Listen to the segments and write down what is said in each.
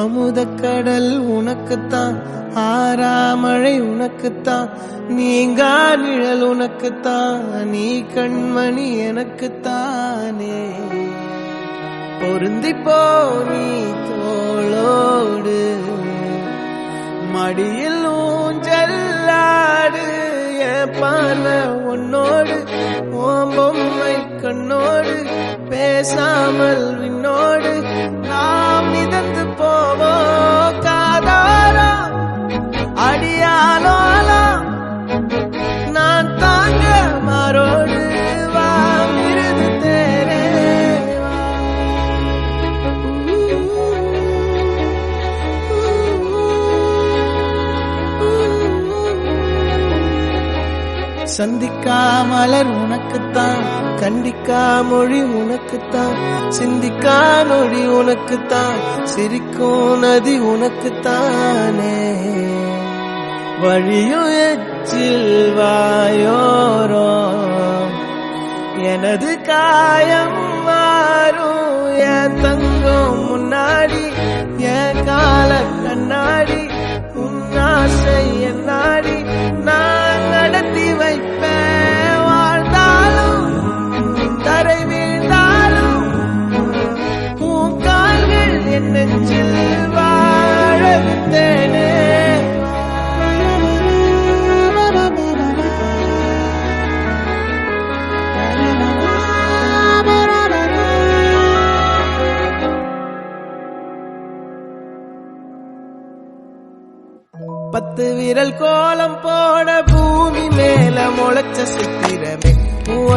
அமுதக்கடல் உனக்குத்தான், ஆறாமழை உனக்குத்தான், நீங்கா நிழல் உனக்குத்தான், நீ கண்மணி எனக்குத்தானே. பொருந்திப்போ நீ தோளோடு, மடியில் ஊஞ்சல்லாடு, என் பார்வை உன்னோடு, ஓம் பொம்மை கண்ணோடு, பேசாமல் விண்ணோடு நாம் மிதந்து போவோம் காதாரா அடியாலோலா, நான் தாங்க மாறோடு வா மிருது தேரே வா. சந்திக்கா மலர் உனக்குத்தான், கண்டிக்கா மொழி உனக்குத்தான், சிந்திக்கா நொடி உனக்குத்தான், சிரிக்கும் நதி உனக்குத்தானே. வழியும் எச்சில் வாயோரோ எனது காயம் மாறும், என் தங்கம் முன்னாடி என் கால கண்ணாடி, உன் ஆசை என் நாடி நான் நடத்தி வைப்பேன். வாழ்ந்தாலும் தரை வீழ்ந்தாலும் உன் கால்கள் என் நெஞ்சில் வாழ விட்டேனே. பத்து விரல் கோலம் போட பூமி மேல முளைச்ச சித்திரமே,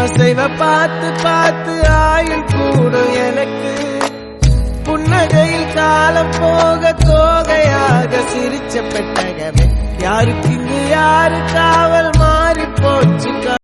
அசைவ பார்த்து பார்த்து ஆயுள் கூடும் எனக்கு. புன்னகையில் காலம் போக தோகையாக சிரிச்ச பெட்டகமே, யாருக்கு இங்கு யாரு காவல் மாறி போச்சு.